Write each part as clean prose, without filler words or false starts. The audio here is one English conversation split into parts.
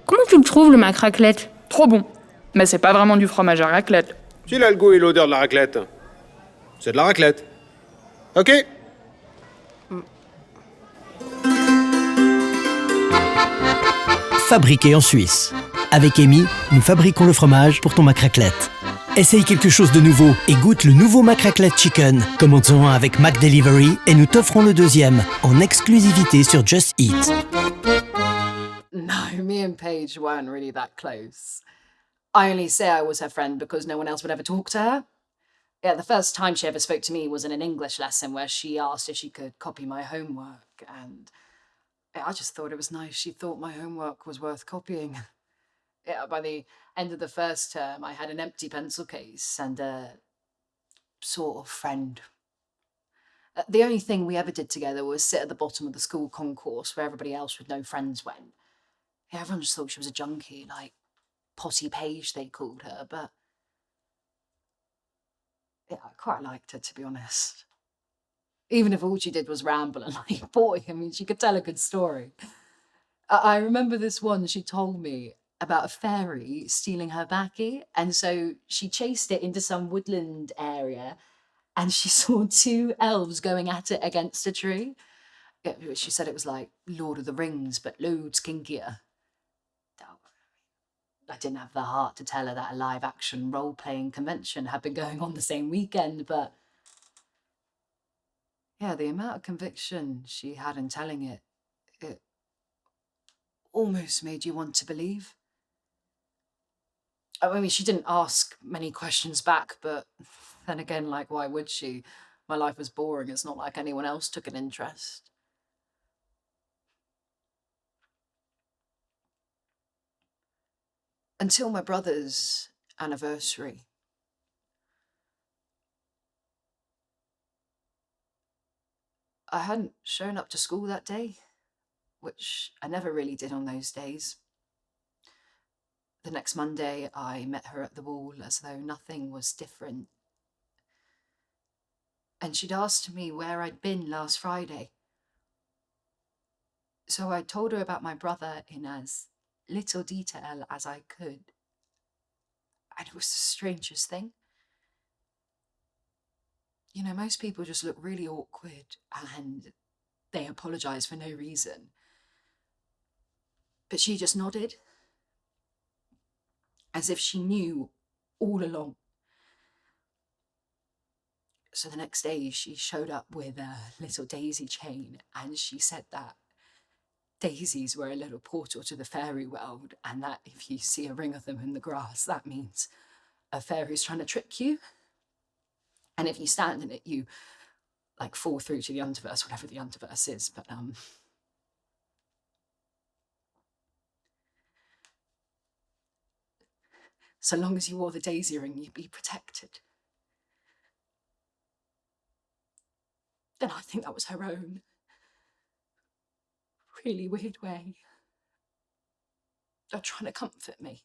Comment tu le trouves, le mac raclette? Trop bon. Mais c'est pas vraiment du fromage à raclette. S'il a le goût et l'odeur de la raclette, c'est de la raclette. Ok? Fabriqué en Suisse. Avec Amy, nous fabriquons le fromage pour ton mac raclette. Essaye quelque chose de nouveau et goûte le nouveau mac raclette chicken. Commande-en un avec Mac Delivery et nous t'offrons le deuxième en exclusivité sur Just Eat. No, me and Paige weren't really that close. I only say I was her friend because no one else would ever talk to her. Yeah, the first time she ever spoke to me was in an English lesson where she asked if she could copy my homework, and I just thought it was nice. She thought my homework was worth copying. Yeah, by the end of the first term, I had an empty pencil case and a sort of friend. The only thing we ever did together was sit at the bottom of the school concourse where everybody else with no friends went. Yeah, everyone just thought she was a junkie, like Potty Paige, they called her, but yeah, I quite liked her, to be honest. Even if all she did was ramble and like, boy, I mean, she could tell a good story. I remember this one she told me about a fairy stealing her backy, and so she chased it into some woodland area, and she saw two elves going at it against a tree. She said it was like Lord of the Rings, but loads kinkier. I didn't have the heart to tell her that a live-action role-playing convention had been going on the same weekend, but yeah, the amount of conviction she had in telling it, it almost made you want to believe. I mean, she didn't ask many questions back, but then again, like, why would she? My life was boring. It's not like anyone else took an interest. Until my brother's anniversary. I hadn't shown up to school that day, which I never really did on those days. The next Monday, I met her at the wall as though nothing was different. And she'd asked me where I'd been last Friday. So I told her about my brother in as little detail as I could. And it was the strangest thing. You know, most people just look really awkward and they apologise for no reason. But she just nodded, as if she knew all along. So the next day she showed up with a little daisy chain, and she said that daisies were a little portal to the fairy world, and that if you see a ring of them in the grass, that means a fairy's trying to trick you. And if you stand in it, you like fall through to the underverse, whatever the underverse is. But so long as you wore the daisy ring, you'd be protected. Then I think that was her own really weird way of trying to comfort me.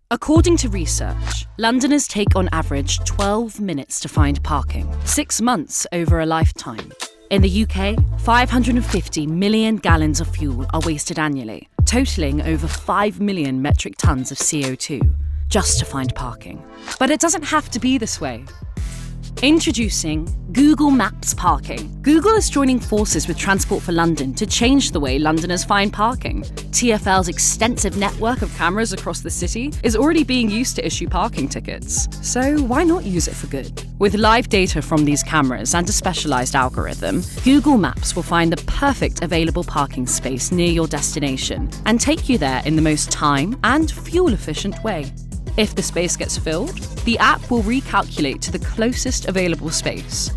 According to research, Londoners take on average 12 minutes to find parking, 6 months over a lifetime. In the UK, 550 million gallons of fuel are wasted annually, totalling over 5 million metric tons of CO2, just to find parking. But it doesn't have to be this way. Introducing Google Maps Parking. Google is joining forces with Transport for London to change the way Londoners find parking. TfL's extensive network of cameras across the city is already being used to issue parking tickets. So why not use it for good? With live data from these cameras and a specialised algorithm, Google Maps will find the perfect available parking space near your destination and take you there in the most time and fuel-efficient way. If the space gets filled, the app will recalculate to the closest available space.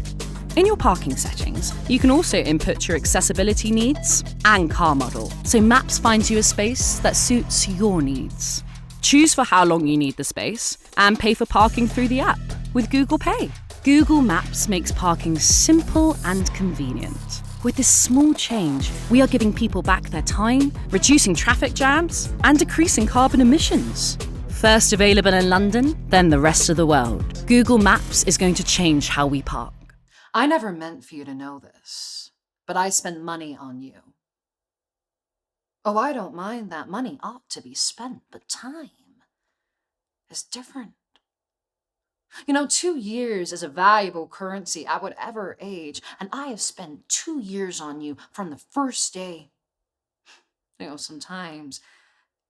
In your parking settings, you can also input your accessibility needs and car model, so Maps finds you a space that suits your needs. Choose for how long you need the space and pay for parking through the app with Google Pay. Google Maps makes parking simple and convenient. With this small change, we are giving people back their time, reducing traffic jams, and decreasing carbon emissions. First available in London, then the rest of the world. Google Maps is going to change how we park. I never meant for you to know this, but I spend money on you. Oh, I don't mind that. Money ought to be spent, but time is different. 2 years is a valuable currency at whatever age, and I have spent 2 years on you from the first day. Sometimes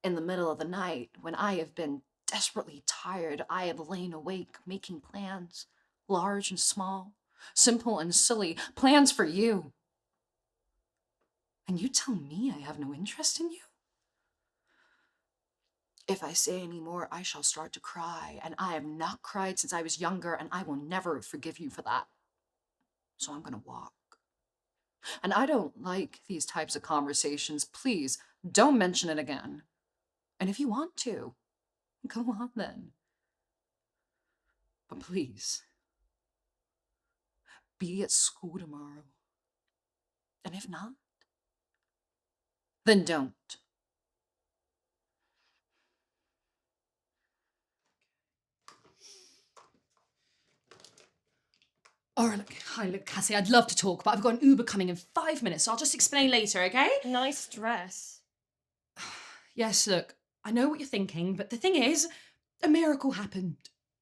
in the middle of the night, when I have been desperately tired, I have lain awake making plans, large and small, simple and silly, plans for you. And you tell me I have no interest in you? If I say any more, I shall start to cry, and I have not cried since I was younger, and I will never forgive you for that. So I'm going to walk. And I don't like these types of conversations. Please, don't mention it again. And if you want to, go on then. But please, be at school tomorrow. And if not, then don't. Oh, look, Cassie, I'd love to talk, but I've got an Uber coming in 5 minutes, so I'll just explain later, okay? Nice dress. Yes, look, I know what you're thinking, but the thing is, a miracle happened.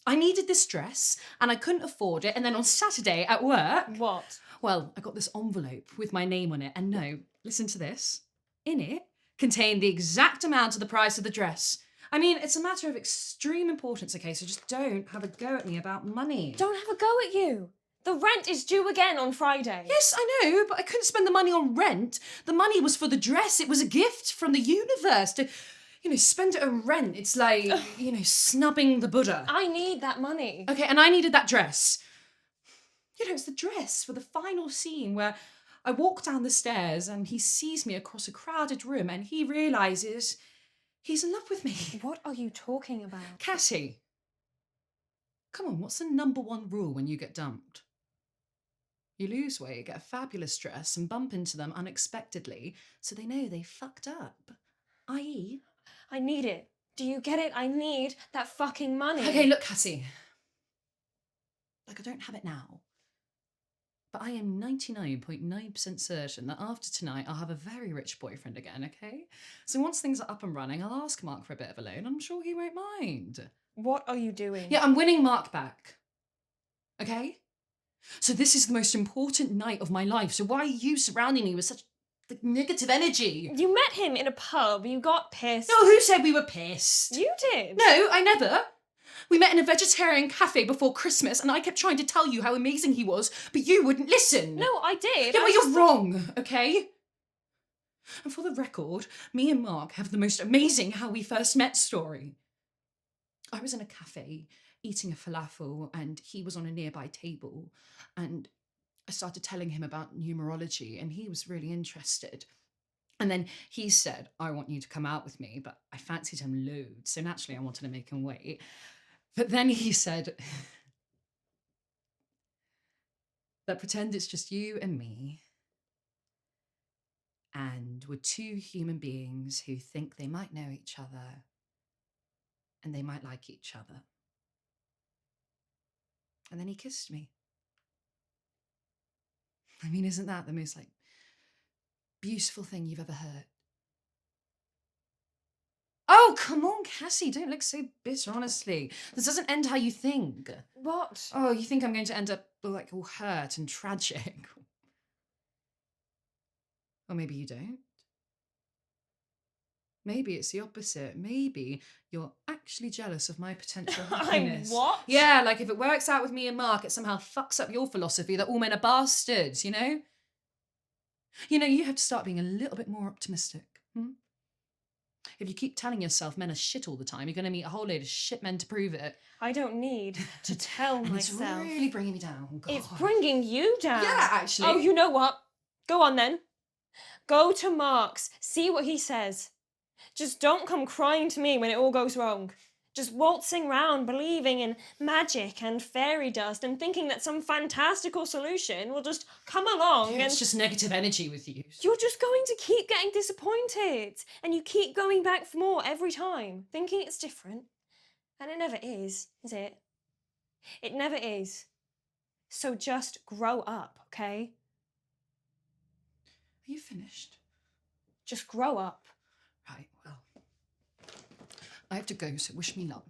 I needed this dress, and I couldn't afford it, and then on Saturday at work... What? Well, I got this envelope with my name on it, and no, listen to this. In it contained the exact amount of the price of the dress. I mean, it's a matter of extreme importance, okay, so just don't have a go at me about money. Don't have a go at you. The rent is due again on Friday. Yes, I know, but I couldn't spend the money on rent. The money was for the dress. It was a gift from the universe to, spend it on rent. It's like, snubbing the Buddha. I need that money. Okay, and I needed that dress. It's the dress for the final scene where I walk down the stairs and he sees me across a crowded room and he realises he's in love with me. What are you talking about? Cassie, come on, what's the number one rule when you get dumped? You lose weight, get a fabulous dress, and bump into them unexpectedly so they know they fucked up. I.e. I need it. Do you get it? I need that fucking money. Okay, look, Cassie. I don't have it now. But I am 99.9% certain that after tonight I'll have a very rich boyfriend again, okay? So once things are up and running, I'll ask Mark for a bit of a loan. I'm sure he won't mind. What are you doing? Yeah, I'm winning Mark back. Okay? So this is the most important night of my life, so why are you surrounding me with such negative energy? You met him in a pub. You got pissed. No, who said we were pissed? You did. No, I never. We met in a vegetarian cafe before Christmas and I kept trying to tell you how amazing he was, but you wouldn't listen. No, I did. Yeah, well, you're wrong, okay? And for the record, me and Mark have the most amazing how we first met story. I was in a cafe eating a falafel and he was on a nearby table and I started telling him about numerology and he was really interested. And then he said, I want you to come out with me, but I fancied him loads, so naturally I wanted to make him wait. But then he said that pretend it's just you and me and we're two human beings who think they might know each other and they might like each other. And then he kissed me. I mean, isn't that the most beautiful thing you've ever heard? Oh, come on, Cassie, don't look so bitter, honestly. This doesn't end how you think. What? Oh, you think I'm going to end up all hurt and tragic? Or maybe you don't. Maybe it's the opposite. Maybe you're actually jealous of my potential happiness. I'm what? Yeah, if it works out with me and Mark, it somehow fucks up your philosophy that all men are bastards, You have to start being a little bit more optimistic. If you keep telling yourself men are shit all the time, you're going to meet a whole load of shit men to prove it. I don't need to tell and myself. It's really bringing me down. God. It's bringing you down. Yeah, actually. Oh, you know what? Go on then. Go to Mark's. See what he says. Just don't come crying to me when it all goes wrong. Just waltzing round believing in magic and fairy dust and thinking that some fantastical solution will just come along and... It's just negative energy with you. You're just going to keep getting disappointed and you keep going back for more every time, thinking it's different. And it never is it? It never is. So just grow up, okay? Are you finished? Just grow up. Right, well, I have to go, so wish me luck.